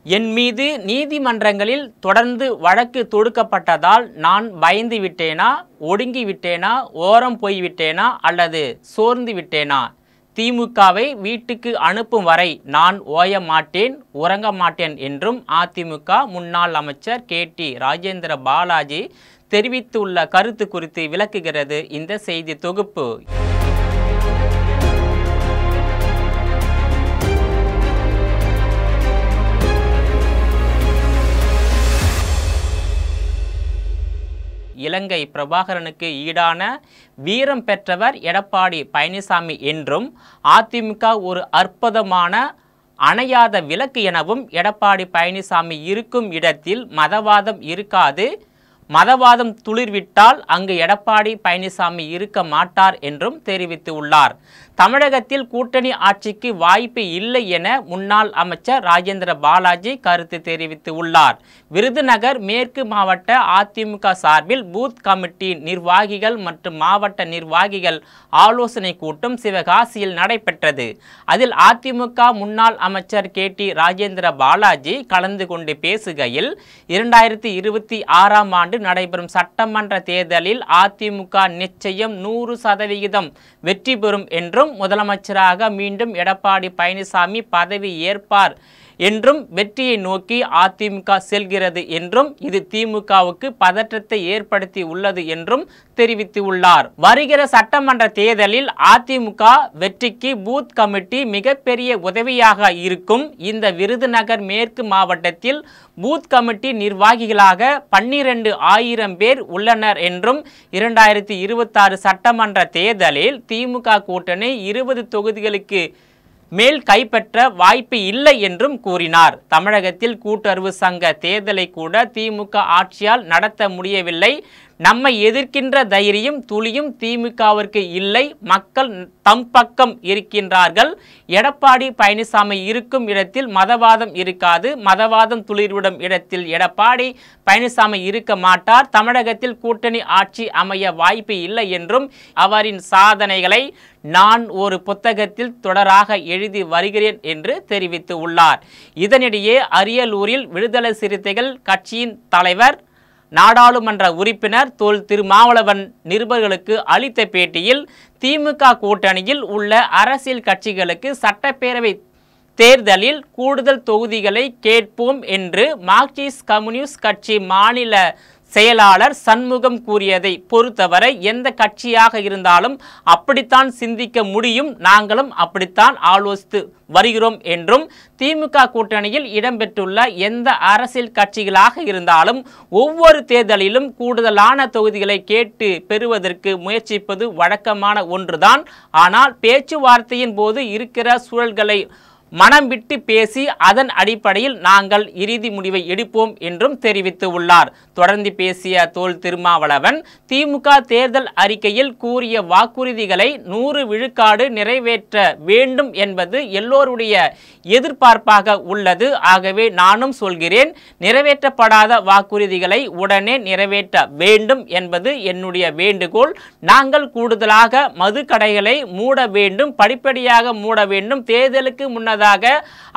என் மீது நீதிமன்றங்களில் தொடர்ந்து வழக்கு தொடுக்கப்பட்டதால் நான் பயந்து விட்டேனா, ஒடுங்கி விட்டேனா, ஓரம் போய்விட்டேனா அல்லது சோர்ந்து விட்டேனா? திமுகவை வீட்டுக்கு அனுப்பும் வரை நான் ஓய மாட்டேன், உறங்க மாட்டேன் என்றும் அதிமுக முன்னாள் அமைச்சர் KT ராஜேந்திர பாலாஜி தெரிவித்துள்ள கருத்து குறித்து விளக்குகிறது இந்த செய்தி தொகுப்பு. இலங்கை பிரபாகரனுக்கு ஈடான வீரம் பெற்றவர் எடப்பாடி பழனிசாமி என்றும் அதிமுக ஒரு அற்புதமான அணையாத விளக்கு எனவும் எடப்பாடி பழனிசாமி இருக்கும் இடத்தில் மதவாதம் இருக்காது, மதவாதம் துளிர்விட்டால் அங்கு எடப்பாடி பழனிசாமி இருக்க மாட்டார் என்றும் தெரிவித்துள்ளார். தமிழகத்தில் கூட்டணி ஆட்சிக்கு வாய்ப்பு இல்லை என முன்னாள் அமைச்சர் ராஜேந்திர பாலாஜி கருத்து தெரிவித்துள்ளார். விருதுநகர் மேற்கு மாவட்ட அதிமுக சார்பில் பூத் கமிட்டி நிர்வாகிகள் மற்றும் மாவட்ட நிர்வாகிகள் ஆலோசனை கூட்டம் சிவகாசியில் நடைபெற்றது. அதில் அதிமுக முன்னாள் அமைச்சர் KT ராஜேந்திர பாலாஜி கலந்து கொண்டு பேசுகையில் 2026ஆம் ஆண்டு நடைபெறும் சட்டமன்ற தேர்தலில் அதிமுக நிச்சயம் 100% வெற்றி பெறும் என்றும் முதலமைச்சராக மீண்டும் எடப்பாடி பழனிசாமி பதவி ஏற்பார் என்றும் வெற்றியை நோக்கி அதிமுக செல்கிறது என்றும் இது திமுகவுக்கு பதற்றத்தை ஏற்படுத்தி உள்ளது என்றும் தெரிவித்துள்ளார். வருகிற சட்டமன்ற தேர்தலில் அதிமுக வெற்றிக்கு பூத் கமிட்டி மிகப்பெரிய உதவியாக இருக்கும். இந்த விருதுநகர் மேற்கு மாவட்டத்தில் பூத் கமிட்டி நிர்வாகிகளாக 12,000 பேர் உள்ளனர் என்றும் 2026 சட்டமன்ற தேர்தலில் திமுக கூட்டணி 20 தொகுதிகளுக்கு மேல் கைப்பற்ற வாய்ப்பு இல்லை என்றும் கூறினார். தமிழகத்தில் கூட்டுறவு சங்க தேர்தலை கூட திமுக ஆட்சியால் நடத்த முடியவில்லை. நம்மை எதிர்க்கின்ற தைரியம் துளியும் திமுகவிற்கு இல்லை. மக்கள் தம் பக்கம் இருக்கின்றார்கள். எடப்பாடி பழனிசாமி இருக்கும் இடத்தில் மதவாதம் இருக்காது, மதவாதம் துளிர்விடும் இடத்தில் எடப்பாடி பழனிசாமி இருக்க மாட்டார். தமிழகத்தில் கூட்டணி ஆட்சி அமைய வாய்ப்பு இல்லை என்றும் அவரின் சாதனைகளை நான் ஒரு புத்தகத்தில் தொடராக எழுதி வருகிறேன் என்று தெரிவித்து உள்ளார். இதனிடையே அரியலூரில் விடுதலை சிறுத்தைகள் கட்சியின் தலைவர் நாடாளுமன்ற உறுப்பினர் தொல் திருமாவளவன் நிருபர்களுக்கு அளித்த பேட்டியில் திமுக கூட்டணியில் உள்ள அரசியல் கட்சிகளுக்கு சட்டப்பேரவை தேர்தலில் கூடுதல் தொகுதிகளை கேட்போம் என்று மார்க்சிஸ்ட் கம்யூனிஸ்ட் கட்சி மாநில செயலாளர் சண்முகம் கூறியதை பொறுத்தவரை எந்த கட்சியாக இருந்தாலும் அப்படித்தான் சிந்திக்க முடியும், நாங்களும் அப்படித்தான் ஆலோசித்து வருகிறோம் என்றும் திமுக கூட்டணியில் இடம்பெற்றுள்ள எந்த அரசியல் கட்சிகளாக இருந்தாலும் ஒவ்வொரு தேர்தலிலும் கூடுதலான தொகுதிகளை கேட்டு பெறுவதற்கு முயற்சிப்பது வழக்கமான ஒன்றுதான். ஆனால் பேச்சுவார்த்தையின் போது இருக்கிற சூழல்களை மனம் விட்டு பேசி அதன் அடிப்படையில் நாங்கள் இறுதி முடிவை எடுப்போம் என்றும் தெரிவித்து உள்ளார். தொடர்ந்து பேசிய தொல் திருமாவளவன் திமுக தேர்தல் அறிக்கையில் கூறிய வாக்குறுதிகளை 100 விழுக்காடு நிறைவேற்ற வேண்டும் என்பது எல்லோருடைய எதிர்பார்ப்பாக உள்ளது. ஆகவே நானும் சொல்கிறேன், நிறைவேற்றப்படாத வாக்குறுதிகளை உடனே நிறைவேற்ற வேண்டும் என்பது என்னுடைய வேண்டுகோள். நாங்கள் கூடுதலாக மது கடைகளை மூட வேண்டும், படிப்படியாக மூட வேண்டும். தேர்தலுக்கு முன்னதாக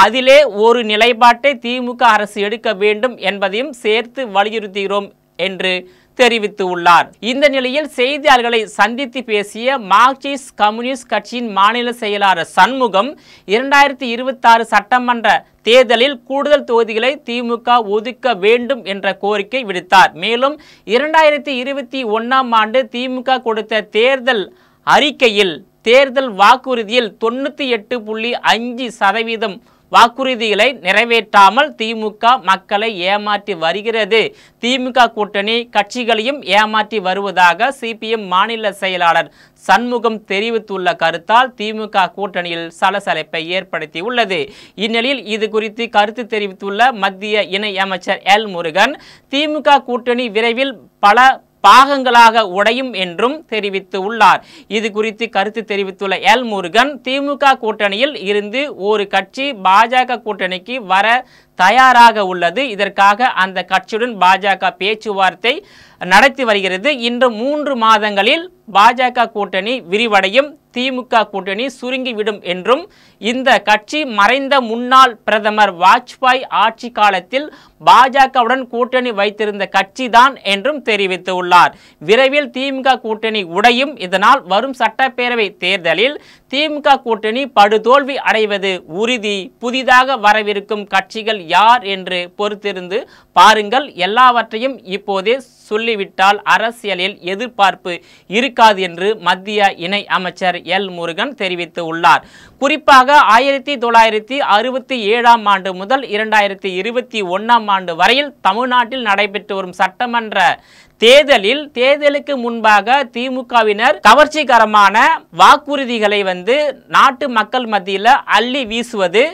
அதிலே ஒரு நிலைப்பாட்டை திமுக அரசு எடுக்க வேண்டும் என்பதையும் சேர்த்து வலியுறுத்துகிறோம் என்று தெரிவித்து உள்ளார். இந்த நிலையில் செய்தியாளர்களை சந்தித்து பேசிய மார்க்சிஸ்ட் கம்யூனிஸ்ட் கட்சியின் மாநில செயலாளர் சண்முகம் 2026 சட்டமன்ற தேர்தலில் கூடுதல் தொகுதிகளை திமுக ஒதுக்க வேண்டும் என்ற கோரிக்கை விடுத்தார். மேலும் 2021ஆம் ஆண்டு திமுக கொடுத்த தேர்தல் அறிக்கையில் தேர்தல் வாக்குறுதியில் 98.5% வாக்குறுதிகளை நிறைவேற்றாமல் திமுக மக்களை ஏமாற்றி வருகிறது. திமுக கூட்டணி கட்சிகளையும் ஏமாற்றி வருவதாக CPM மாநில செயலாளர் சண்முகம் தெரிவித்துள்ள கருத்தால் திமுக கூட்டணியில் சலசலப்பை ஏற்படுத்தி உள்ளது. இந்நிலையில் இது குறித்து கருத்து தெரிவித்துள்ள மத்திய இணை அமைச்சர் L முருகன் திமுக கூட்டணி விரைவில் பல பாகங்களாக உடையும் என்றும் தெரிவித்து உள்ளார். இது குறித்து கருத்து தெரிவித்துள்ள L முருகன் திமுக கூட்டணியில் இருந்து ஒரு கட்சி பாஜக கூட்டணிக்கு வர தயாராக உள்ளது. இதற்காக அந்த கட்சியுடன் பாஜக பேச்சுவார்த்தை நடத்தி வருகிறது. இன்று 3 மாதங்களில் பாஜக கூட்டணி விரிவடையும், திமுக கூட்டணி சுருங்கிவிடும் என்றும் இந்த கட்சி மறைந்த முன்னாள் பிரதமர் வாஜ்பாய் ஆட்சி காலத்தில் பாஜகவுடன் கூட்டணி வைத்திருந்த கட்சிதான் என்றும் தெரிவித்துள்ளார். விரைவில் திமுக கூட்டணி உடையும். இதனால் வரும் சட்டப்பேரவை தேர்தலில் திமுக கூட்டணி படுதோல்வி அடைவது உறுதி. புதிதாக வரவிருக்கும் கட்சிகள் யார் என்று பொறுத்திருந்து பாருங்கள். எல்லாவற்றையும் இப்போதே சொல்லிவிட்டால் அரசியலில் எதிர்பார்ப்பு இருக்காது என்று மத்திய இணை அமைச்சர் எல் முருகன் தெரிவித்துள்ளார். குறிப்பாக 1967ஆம் ஆண்டு முதல் 2021ஆம் ஆண்டு வரையில் தமிழ்நாட்டில் நடைபெற்று வரும் சட்டமன்ற தேர்தலுக்கு முன்பாக திமுகவினர் கவர்ச்சிகரமான வாக்குறுதிகளை நாட்டு மக்கள் மத்தியில் அள்ளி வீசுவது,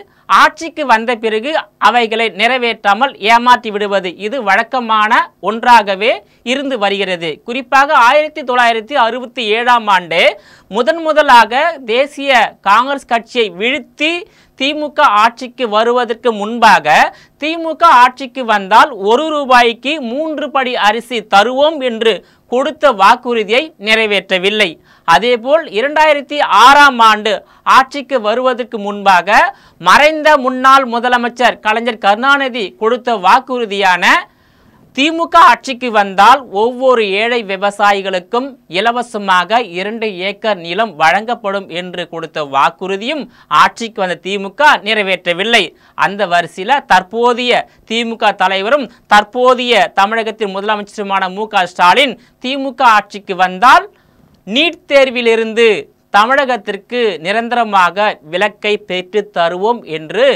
ஆட்சிக்கு வந்த பிறகு அவைகளை நிறைவேற்றாமல் ஏமாற்றி விடுவது இது வழக்கமான ஒன்றாகவே இருந்து வருகிறது. குறிப்பாக 1967ஆம் ஆண்டு முதலாக தேசிய காங்கிரஸ் கட்சியை வீழ்த்தி திமுக ஆட்சிக்கு வருவதற்கு முன்பாக திமுக ஆட்சிக்கு வந்தால் 1 ரூபாய்க்கு 3 படி அரிசி தருவோம் என்று கொடுத்த வாக்குறுதியை நிறைவேற்றவில்லை. அதேபோல் 2006ஆம் ஆண்டு ஆட்சிக்கு வருவதற்கு முன்பாக மறைந்த முன்னாள் முதலமைச்சர் கலைஞர் கருணாநிதி கொடுத்த வாக்குறுதியான திமுக ஆட்சிக்கு வந்தால் ஒவ்வொரு ஏழை விவசாயிகளுக்கும் இலவசமாக 2 ஏக்கர் நிலம் வழங்கப்படும் என்று கொடுத்த வாக்குறுதியும் ஆட்சிக்கு வந்த திமுக நிறைவேற்றவில்லை. அந்த வரிசையில் தற்போதைய திமுக தலைவரும் தற்போதைய தமிழகத்தின் முதலமைச்சருமான மு.க. ஸ்டாலின் திமுக ஆட்சிக்கு வந்தால் நீட் தேர்விலிருந்து தமிழகத்திற்கு நிரந்தரமாக விலக்கை பெற்று தருவோம் என்று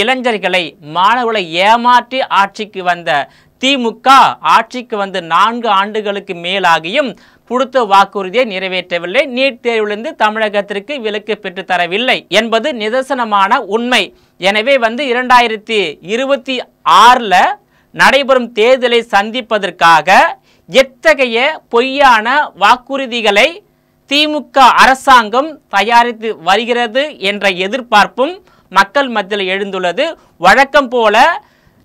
இளைஞர்களை மாணவர்களை ஏமாற்றி ஆட்சிக்கு வந்த திமுக ஆட்சிக்கு வந்து 4 ஆண்டுகளுக்கு மேலாகியும் கொடுத்த வாக்குறுதியை நிறைவேற்றவில்லை. நீட் தேர்விலிருந்து தமிழகத்திற்கு விலக்கு பெற்று தரவில்லை என்பது நிதர்சனமான உண்மை. எனவே 2026 நடைபெறும் தேர்தலை சந்திப்பதற்காக எத்தகைய பொய்யான வாக்குறுதிகளை திமுக அரசாங்கம் தயாரித்து வருகிறது என்ற எதிர்பார்ப்பும் மக்கள் மத்தியில் எழுந்துள்ளது. வழக்கம் போல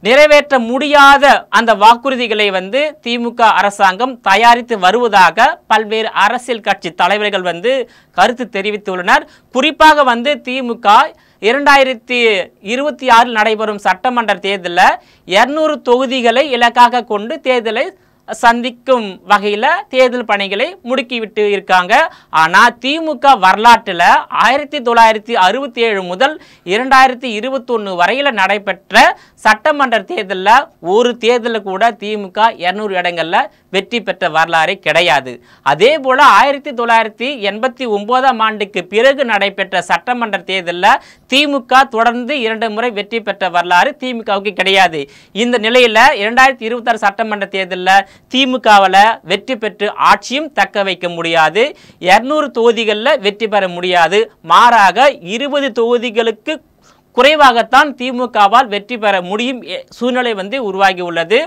நிறைவேற்ற முடியாத அந்த வாக்குறுதிகளை திமுக அரசாங்கம் தயாரித்து வருவதாக பல்வேறு அரசியல் கட்சி தலைவர்கள் கருத்து தெரிவித்துள்ளனர். குறிப்பாக திமுக 2026 நடைபெறும் சட்டமன்ற தேர்தலில் 200 தொகுதிகளை இலக்காக கொண்டு தேர்தலை சந்திக்கும் வகையில் தேர்தல் பணிகளை முடுக்கிவிட்டு இருக்காங்க. ஆனால் திமுக வரலாற்றில் 1967 முதல் 2021 வரையில் நடைபெற்ற சட்டமன்ற தேர்தலில் ஒரு தேர்தலில் கூட திமுக 200 இடங்களில் வெற்றி பெற்ற வரலாறு கிடையாது. அதே போல 1989ஆம் ஆண்டுக்கு பிறகு நடைபெற்ற சட்டமன்ற தேர்தலில் திமுக தொடர்ந்து 2 முறை வெற்றி பெற்ற வரலாறு திமுகவுக்கு கிடையாது. இந்த நிலையில் 2026 சட்டமன்ற தேர்தலில் திமுகவில் வெற்றி பெற்று ஆட்சியும் தக்க வைக்க முடியாது. 200 தொகுதிகளில் வெற்றி பெற முடியாது. மாறாக 20 தொகுதிகளுக்கு குறைவாகத்தான் திமுகவால் வெற்றி பெற முடியும் சூழ்நிலை உருவாகி உள்ளது.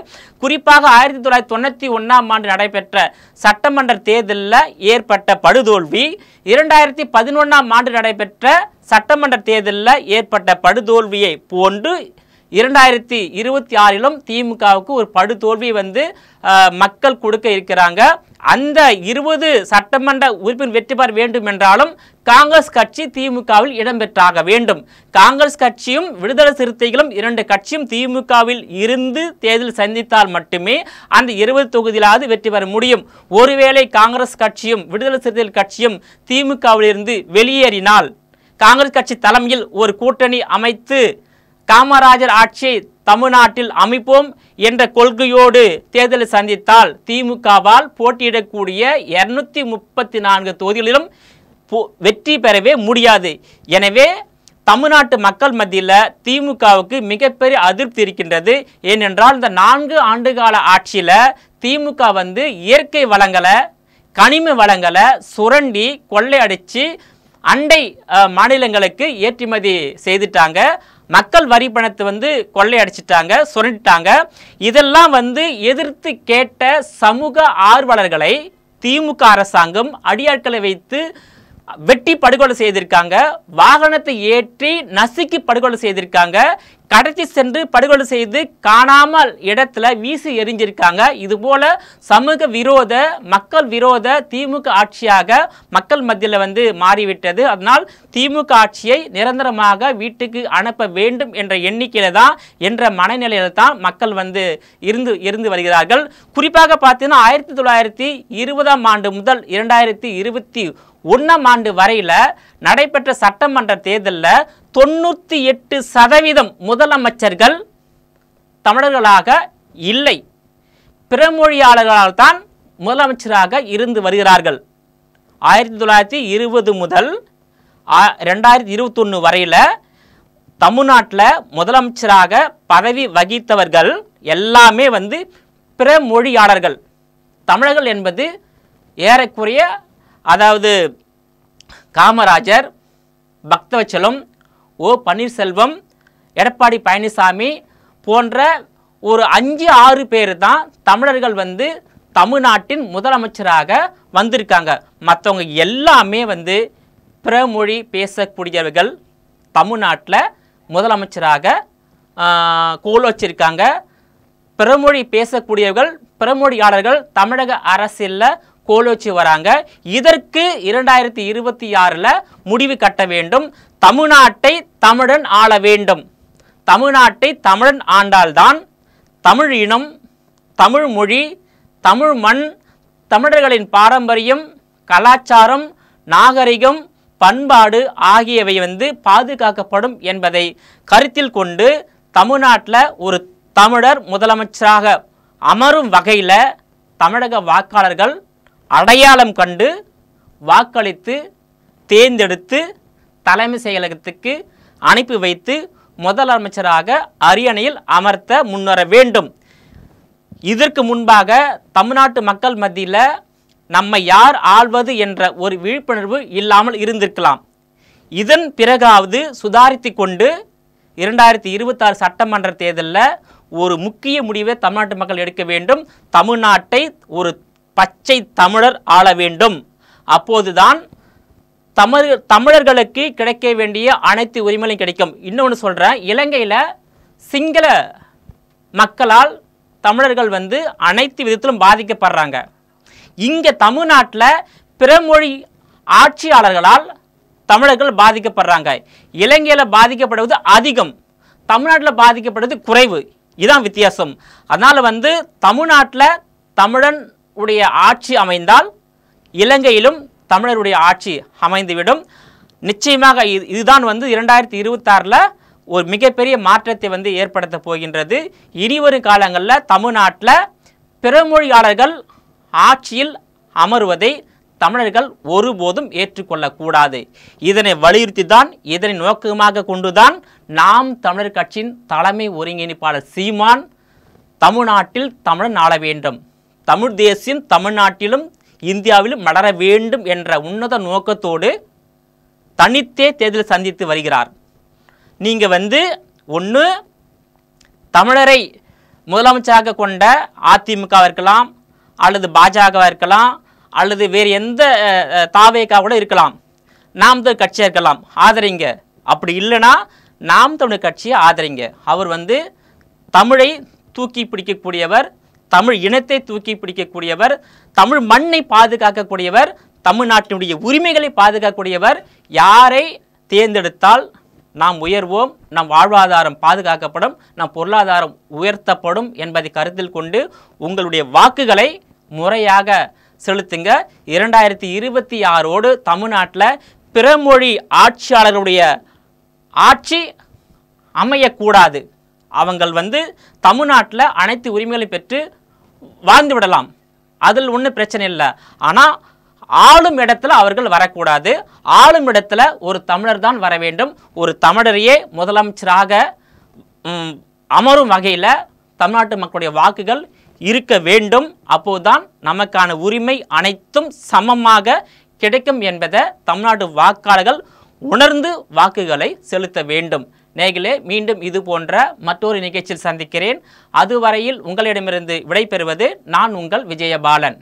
குறிப்பாக 1991ஆம் ஆண்டு நடைபெற்ற சட்டமன்ற தேர்தலில் ஏற்பட்ட படுதோல்வி, 2011ஆம் ஆண்டு நடைபெற்ற சட்டமன்ற தேர்தலில் ஏற்பட்ட படுதோல்வியை போன்று 2026 திமுகவுக்கு ஒரு படுதோல்வி மக்கள் கொடுக்க இருக்கிறாங்க. அந்த 20 சட்டமன்ற உறுப்பினர் வெற்றி பெற வேண்டும் என்றாலும் காங்கிரஸ் கட்சி திமுகவில் இடம்பெற்றாக வேண்டும். காங்கிரஸ் கட்சியும் விடுதலை சிறுத்தைகளும் 2 கட்சியும் திமுகவில் இருந்து தேர்தல் சந்தித்தால் மட்டுமே அந்த 20 தொகுதியிலாவது வெற்றி பெற முடியும். ஒருவேளை காங்கிரஸ் கட்சியும் விடுதலை சிறுத்தைகள் கட்சியும் திமுகவில் இருந்து வெளியேறினால் காங்கிரஸ் கட்சி தலைமையில் ஒரு கூட்டணி அமைத்து காமராஜர் ஆட்சியை தமிழ்நாட்டில் அமைப்போம் என்ற கொள்கையோடு தேர்தலை சந்தித்தால் திமுகவால் போட்டியிடக்கூடிய 234 தொகுதிகளிலும் வெற்றி பெறவே முடியாது. எனவே தமிழ்நாட்டு மக்கள் மத்தியில் திமுகவுக்கு மிகப்பெரிய அதிருப்தி இருக்கின்றது. ஏனென்றால் இந்த 4 ஆண்டுகால ஆட்சியில் திமுக இயற்கை வளங்களை கனிம வளங்களை சுரண்டி கொள்ளையடிச்சு அண்டை மாநிலங்களுக்கு ஏற்றுமதி செய்துட்டாங்க. மக்கள் வரி பணத்தை கொள்ளையடிச்சிட்டாங்க, சுரண்டிட்டாங்க. இதெல்லாம் எதிர்த்து கேட்ட சமூக ஆர்வலர்களை திமுக அரசாங்கம் அடியாட்களை வைத்து வெட்டி படுகொலை செய்திருக்காங்க. வாகனத்தை ஏற்றி நசுக்கி படுகொலை செய்திருக்காங்க. கடத்தி சென்று படுகொலை செய்து காணாமல் இடத்துல வீசி எறிஞ்சிருக்காங்க. இதுபோல சமூக விரோத மக்கள் விரோத திமுக ஆட்சியாக மக்கள் மத்தியில் மாறிவிட்டது. அதனால் திமுக ஆட்சியை நிரந்தரமாக வீட்டுக்கு அனுப்ப வேண்டும் என்ற எண்ணிக்கையில தான் என்ற மனநிலையில தான் மக்கள் இருந்து வருகிறார்கள். குறிப்பாக பார்த்தீங்கன்னா 1920ஆம் ஆண்டு முதல் 2021ஆம் ஆண்டு வரையில நடைபெற்ற சட்டமன்ற தேர்தலில் 98% முதலமைச்சர்கள் தமிழர்களாக இல்லை, பிறமொழியாளர்களால் தான் முதலமைச்சராக இருந்து வருகிறார்கள். 1920 முதல் 2021 வரையில தமிழ்நாட்டில் முதலமைச்சராக பதவி வகித்தவர்கள் எல்லாமே பிறமொழியாளர்கள். தமிழர்கள் என்பது ஏறக்குறைய அதாவது காமராஜர், பக்தவச்சலம், ஓ பன்னீர்செல்வம், எடப்பாடி பழனிசாமி போன்ற ஒரு 5-6 பேர் தான் தமிழர்கள் தமிழ்நாட்டின் முதலமைச்சராக வந்திருக்காங்க. மற்றவங்க எல்லாமே பிறமொழி பேசக்கூடியவர்கள் தமிழ்நாட்டில் முதலமைச்சராக கோல் வச்சிருக்காங்க. பிறமொழி பேசக்கூடியவர்கள் பிறமொழியாளர்கள் தமிழக அரசியலில் கோல் வச்சு வராங்க. இதற்கு 2026ல் முடிவு கட்ட வேண்டும். தமிழ்நாட்டை தமிழன் ஆள வேண்டும். தமிழ்நாட்டை தமிழன் ஆண்டால்தான் தமிழ் இனம், தமிழ் மொழி, தமிழ் மண், தமிழர்களின் பாரம்பரியம், கலாச்சாரம், நாகரிகம், பண்பாடு ஆகியவை பாதுகாக்கப்படும் என்பதை கருத்தில் கொண்டு தமிழ்நாட்டில் ஒரு தமிழர் முதலமைச்சராக அமரும் வகையில் தமிழக வாக்காளர்கள் அடையாளம் கண்டு வாக்களித்து தேர்ந்தெடுத்து தலைமை செயலகத்துக்கு அனுப்பி வைத்து முதலமைச்சராக அரியணையில் அமர்த்த முன்வர வேண்டும். இதற்கு முன்பாக தமிழ்நாட்டு மக்கள் மத்தியில் நம்மை யார் ஆள்வது என்ற ஒரு விழிப்புணர்வு இல்லாமல் இருந்திருக்கலாம். இதன் பிறகாவது சுதாரித்து கொண்டு 2026 சட்டமன்ற தேர்தலில் ஒரு முக்கிய முடிவை தமிழ்நாட்டு மக்கள் எடுக்க வேண்டும். தமிழ்நாட்டை ஒரு பச்சை தமிழர் ஆள வேண்டும். அப்போதுதான் தமிழர்களுக்கு கிடைக்க வேண்டிய அனைத்து உரிமைகளும் கிடைக்கும். இன்னொன்று சொல்கிறேன், இலங்கையில் சிங்கள மக்களால் தமிழர்கள் அனைத்து விதத்திலும் பாதிக்கப்படுறாங்க. இங்கே தமிழ்நாட்டில் பிறமொழி ஆட்சியாளர்களால் தமிழர்கள் பாதிக்கப்படுறாங்க. இலங்கையில் பாதிக்கப்படுவது அதிகம், தமிழ்நாட்டில் பாதிக்கப்படுவது குறைவு. இதுதான் வித்தியாசம். அதனால் தமிழ்நாட்டில் தமிழன் உடைய ஆட்சி அமைந்தால் இலங்கையிலும் தமிழருடைய ஆட்சி அமைந்துவிடும். நிச்சயமாக இதுதான் 2026ல் ஒரு மிகப்பெரிய மாற்றத்தை ஏற்படுத்த போகின்றது. இனிவரும் காலங்களில் தமிழ்நாட்டில் பிறமொழியாளர்கள் ஆட்சியில் அமருவதை தமிழர்கள் ஒருபோதும் ஏற்றுக்கொள்ளக்கூடாது. இதனை வலியுறுத்தி தான், இதனை நோக்கமாக கொண்டுதான் நாம் தமிழர் கட்சியின் தலைமை ஒருங்கிணைப்பாளர் சீமான் தமிழ்நாட்டில் தமிழன் ஆள வேண்டும், தமிழ் தேசியம் தமிழ்நாட்டிலும் இந்தியாவிலும் மலர வேண்டும் என்ற உன்னத நோக்கத்தோடு தனித்தே தேர்தல் சந்தித்து வருகிறார். நீங்கள் ஒன்று தமிழரை முதலமைச்சராக கொண்ட அதிமுக இருக்கலாம், அல்லது பாஜக இருக்கலாம், அல்லது வேறு எந்த தாவேகா கூட இருக்கலாம், நாம் தமிழர் கட்சியாக இருக்கலாம், ஆதரிங்க. அப்படி இல்லைன்னா நாம் தமிழர் கட்சியை ஆதரிங்க. அவர் தமிழை தூக்கி பிடிக்கக்கூடியவர், தமிழ் இனத்தை தூக்கி பிடிக்கக்கூடியவர், தமிழ் மண்ணை பாதுகாக்கக்கூடியவர், தமிழ்நாட்டினுடைய உரிமைகளை பாதுகாக்கக்கூடியவர். யாரை தேர்ந்தெடுத்தால் நாம் உயர்வோம், நம் வாழ்வாதாரம் பாதுகாக்கப்படும், நம் பொருளாதாரம் உயர்த்தப்படும் என்பதை கருத்தில் கொண்டு உங்களுடைய வாக்குகளை முறையாக செலுத்துங்க. 2026ஓடு தமிழ்நாட்டில் பிறமொழி ஆட்சியாளர்களுடைய ஆட்சி அமையக்கூடாது. அவங்கள் தமிழ்நாட்டில் அனைத்து உரிமைகளையும் பெற்று வாழ்ந்து விடலாம், அதில் ஒன்றும் பிரச்சனை இல்லை. ஆனால் ஆளும் இடத்துல அவர்கள் வரக்கூடாது. ஆளும் இடத்துல ஒரு தமிழர் தான் வர வேண்டும். ஒரு தமிழரையே முதலமைச்சராக அமரும் வகையில் தமிழ்நாட்டு மக்களுடைய வாக்குகள் இருக்க வேண்டும். அப்போதுதான் நமக்கான உரிமை அனைத்தும் சமமாக கிடைக்கும் என்பதை தமிழ்நாட்டு வாக்காளர்கள் உணர்ந்து வாக்குகளை செலுத்த வேண்டும். நேயர்களே, மீண்டும் இது போன்ற மற்றொரு நிகழ்ச்சியில் சந்திக்கிறேன். அதுவரையில் உங்களிடமிருந்து விடைபெறுவது நான் உங்கள் விஜயபாலன்.